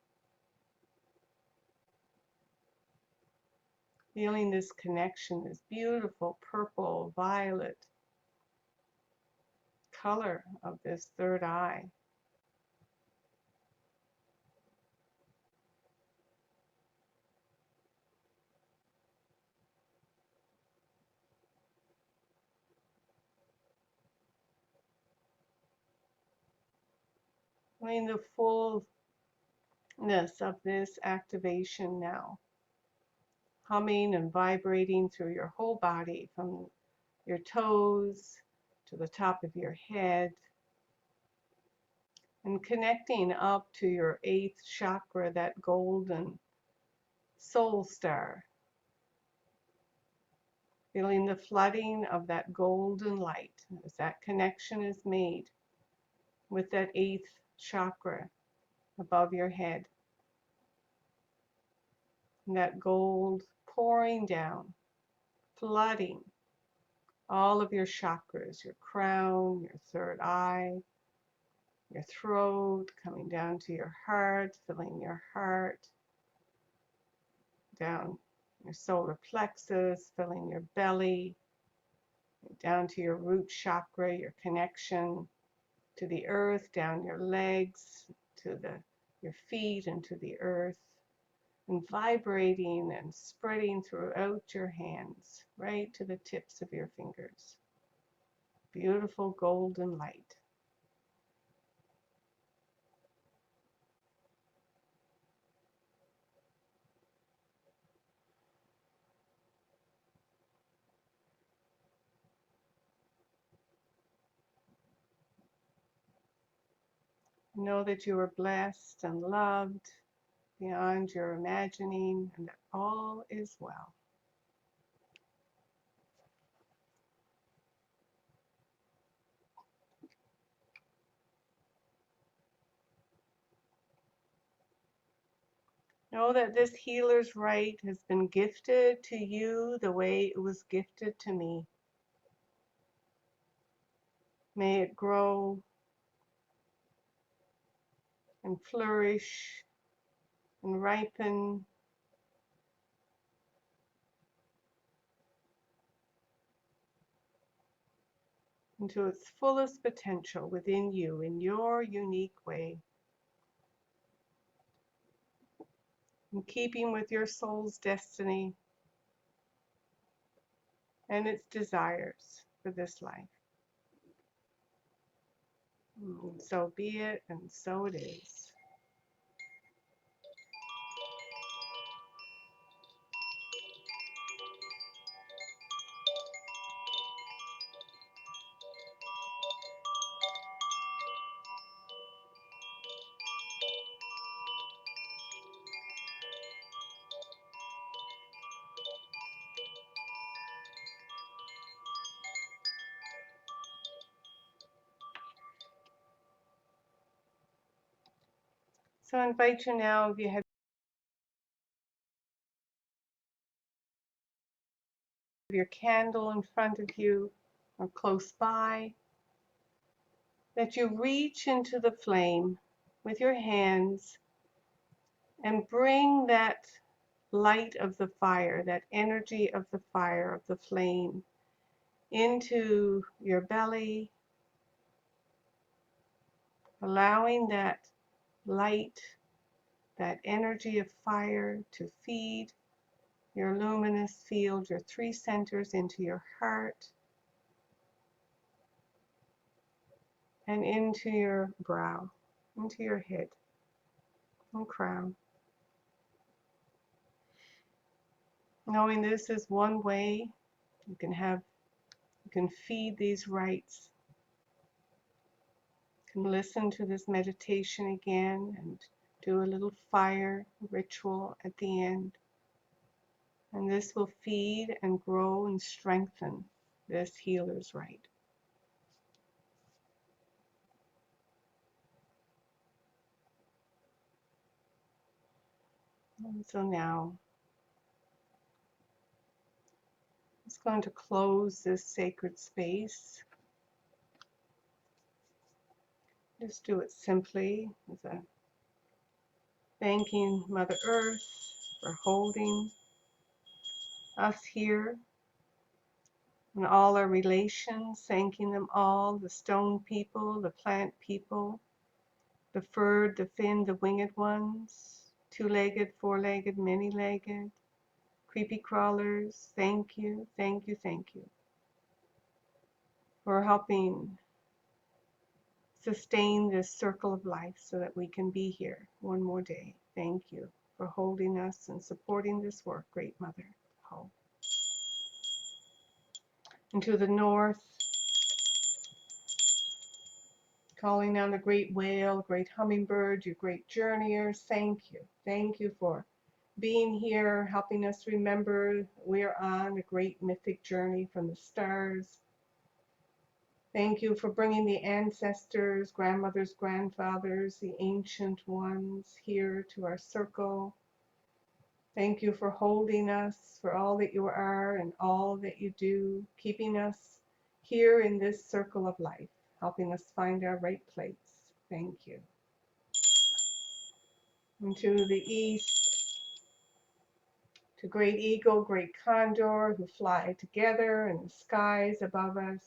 Feeling this connection, this beautiful purple, violet color of this third eye. Feeling the fullness of this activation now, humming and vibrating through your whole body, from your toes to the top of your head, and connecting up to your 8th chakra, that golden soul star. Feeling the flooding of that golden light as that connection is made with that 8th chakra above your head. And that gold pouring down, flooding all of your chakras, your crown, your third eye, your throat, coming down to your heart, filling your heart, down your solar plexus, filling your belly, down to your root chakra, your connection to the earth, down your legs, to your feet and to the earth, and vibrating and spreading throughout your hands, right to the tips of your fingers. Beautiful golden light. Know that you are blessed and loved beyond your imagining, and that all is well. Know that this healer's right has been gifted to you the way it was gifted to me. May it grow and flourish and ripen into its fullest potential within you in your unique way, in keeping with your soul's destiny and its desires for this life. So be it, and so it is. So I invite you now, if you have your candle in front of you or close by, that you reach into the flame with your hands and bring that light of the fire, that energy of the fire, of the flame, into your belly, allowing that light, that energy of fire to feed your luminous field, your 3 centers, into your heart and into your brow, into your head and crown. Knowing this is one way you can feed these rites. You can listen to this meditation again and do a little fire ritual at the end. And this will feed and grow and strengthen this healer's rite. And so now, I'm just going to close this sacred space. Just do it simply as a thanking Mother Earth for holding us here and all our relations, thanking them all, the stone people, the plant people, the furred, the finned, the winged ones, 2-legged, 4-legged, many-legged, creepy crawlers. Thank you, thank you, thank you for helping sustain this circle of life so that we can be here one more day. Thank you for holding us and supporting this work, Great Mother. Ho. And to the north, calling on the great whale, great hummingbird, you great journeyers, thank you. Thank you for being here, helping us remember we're on a great mythic journey from the stars. Thank you for bringing the ancestors, grandmothers, grandfathers, the ancient ones here to our circle. Thank you for holding us, for all that you are and all that you do, keeping us here in this circle of life, helping us find our right place. Thank you. And to the east, to great eagle, great condor who fly together in the skies above us,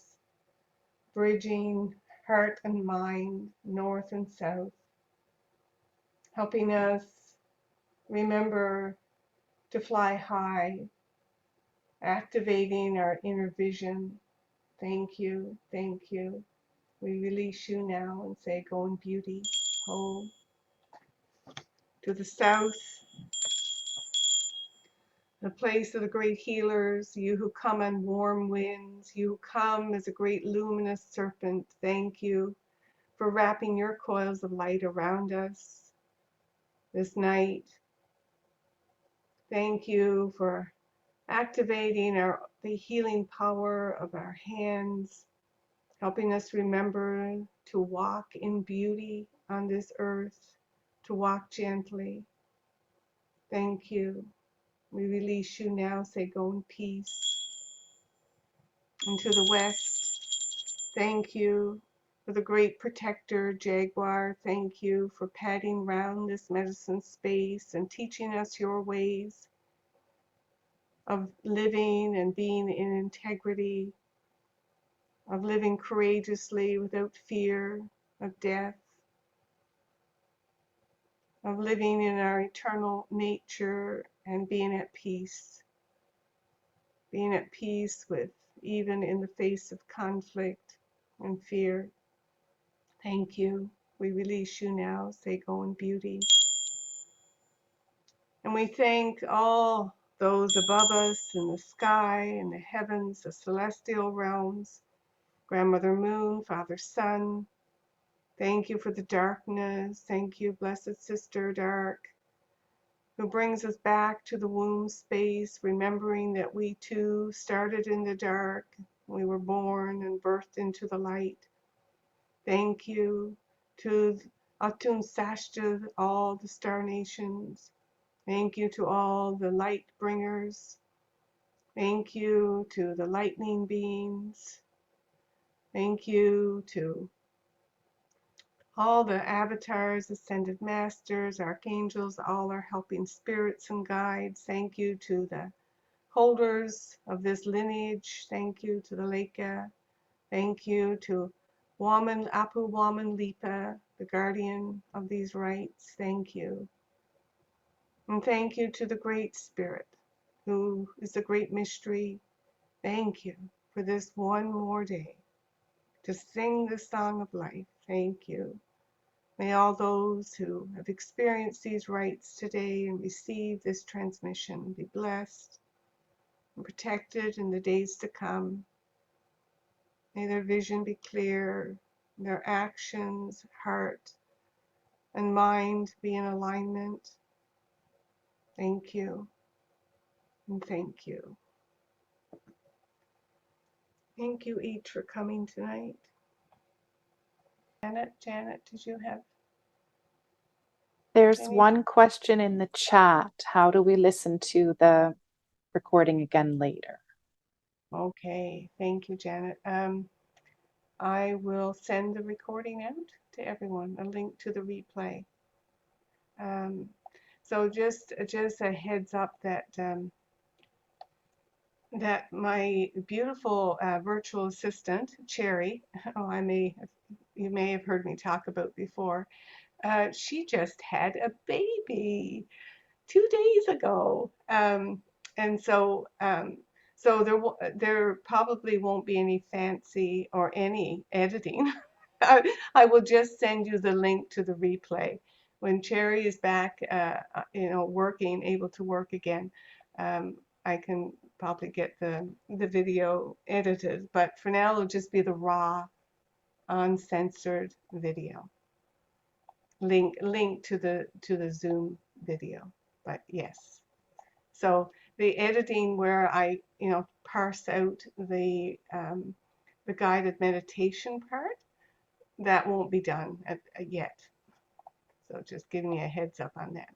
bridging heart and mind, north and south, helping us remember to fly high, activating our inner vision. Thank you, thank you. We release you now and say, go in beauty, home. To the south, the place of the great healers, you who come on warm winds, you who come as a great luminous serpent, thank you for wrapping your coils of light around us this night. Thank you for activating the healing power of our hands, helping us remember to walk in beauty on this earth, to walk gently. Thank you. We release you now, say go in peace. And to the west, thank you for the great protector, Jaguar. Thank you for padding round this medicine space and teaching us your ways of living and being in integrity, of living courageously without fear of death, of living in our eternal nature and being at peace with even in the face of conflict and fear. Thank you. We release you now. Say go in beauty. And we thank all those above us in the sky, in the heavens, the celestial realms, Grandmother Moon, Father Sun. Thank you for the darkness. Thank you, Blessed Sister Dark, who brings us back to the womb space, remembering that we too started in the dark. We were born and birthed into the light. Thank you to Atun Sashta, all the star nations. Thank you to all the light bringers. Thank you to the lightning beings. Thank you to all the avatars, ascended masters, archangels, all our helping spirits and guides. Thank you to the holders of this lineage. Thank you to the Leka. Thank you to Apu Waman Lipa, the guardian of these rites. Thank you. And thank you to the Great Spirit, who is the great mystery. Thank you for this one more day to sing the song of life. Thank you. May all those who have experienced these rites today and receive this transmission be blessed and protected in the days to come. May their vision be clear, their actions, heart, and mind be in alignment. Thank you, and thank you. Thank you each for coming tonight. Janet, did you have? There's one question in the chat. How do we listen to the recording again later? Okay, thank you, Janet. I will send the recording out to everyone, a link to the replay. So just a heads up that that my beautiful virtual assistant, Cherry, you may have heard me talk about before, she just had a baby 2 days ago. And so there probably won't be any fancy or any editing I will just send you the link to the replay. When Cherry is back, working, able to work again, I can probably get the video edited. But for now, it'll just be the raw, uncensored video. Link to the Zoom video. But yes. So the editing where I, parse out the guided meditation part, that won't be done yet. So just giving me a heads up on that.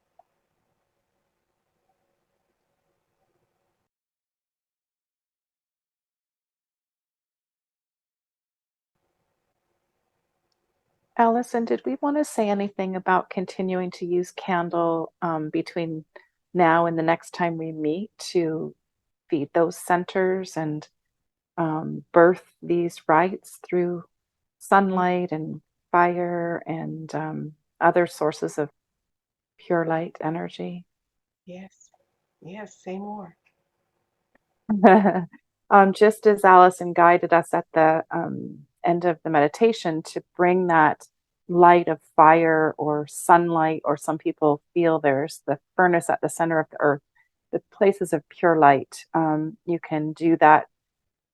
Alison, did we want to say anything about continuing to use candle between now and the next time we meet to feed those centers and birth these rites through sunlight and fire and other sources of pure light energy? Yes, say more. Just as Alison guided us at the end of the meditation to bring that light of fire or sunlight, or some people feel there's the furnace at the center of the earth, the places of pure light. You can do that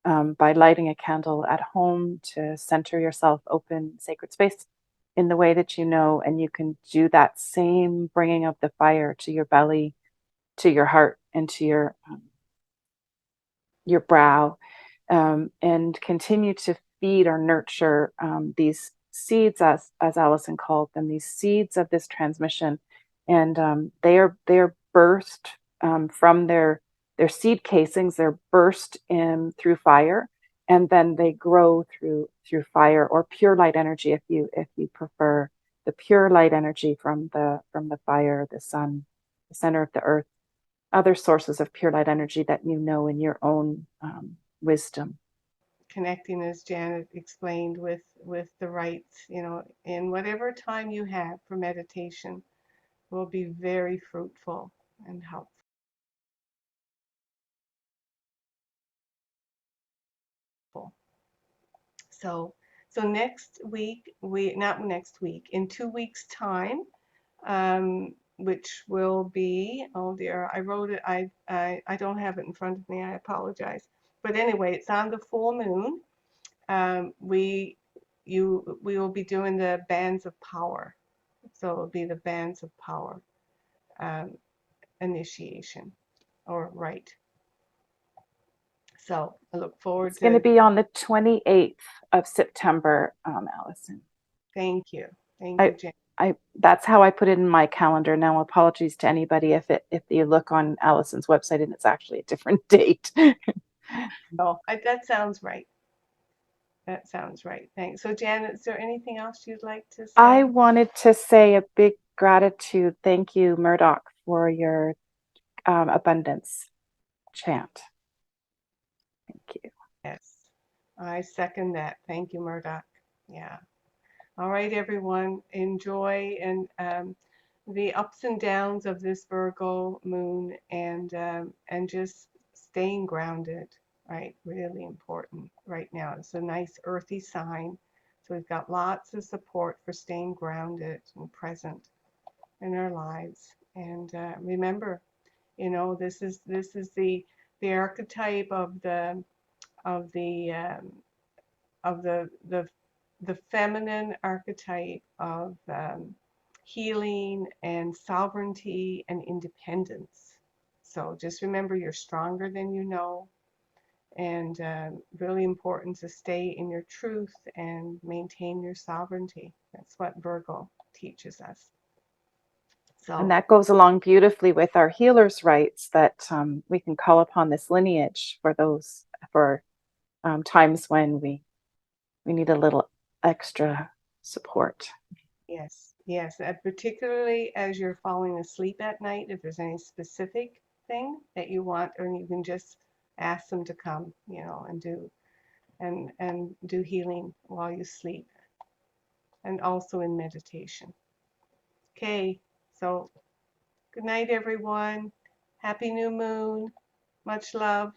by lighting a candle at home to center yourself, open sacred space in the way that you know, and you can do that same bringing of the fire to your belly, to your heart, and to your brow, and continue to feed or nurture these seeds, as Alison called them, these seeds of this transmission, and they are birthed from their seed casings. They're burst in through fire, and then they grow through fire or pure light energy, if you prefer the pure light energy from the fire, the sun, the center of the earth, other sources of pure light energy that you know in your own wisdom. Connecting, as Janet explained, with the rites, in whatever time you have for meditation, will be very fruitful and helpful. So next week, in 2 weeks' time, which will be, oh dear, I wrote it, I don't have it in front of me, I apologize. But anyway, it's on the full moon. We will be doing the bands of power. So it'll be the bands of power initiation or rite. So I look forward to. It's going to be on the 28th of September, Alison. Thank you. Thank you, Jen. That's how I put it in my calendar. Now, apologies to anybody if you look on Alison's website and it's actually a different date. No, that sounds right. That sounds right. Thanks. So, Janet, is there anything else you'd like to say? I wanted to say a big gratitude. Thank you, Murdoch, for your abundance chant. Thank you. Yes, I second that. Thank you, Murdoch. Yeah. All right, everyone. Enjoy and the ups and downs of this Virgo moon, and just staying grounded. Right, really important right now. It's a nice earthy sign, so we've got lots of support for staying grounded and present in our lives. And remember, this is the archetype of the feminine archetype of healing and sovereignty and independence. So just remember, you're stronger than you know, and really important to stay in your truth and maintain your sovereignty. That's what Virgo teaches us. So, and that goes along beautifully with our healers' rites, that we can call upon this lineage for times when we need a little extra support. Yes, particularly as you're falling asleep at night, if there's any specific thing that you want, or you can just ask them to come, and do healing while you sleep, and also in meditation. Okay, so good night, everyone. Happy new moon. Much love.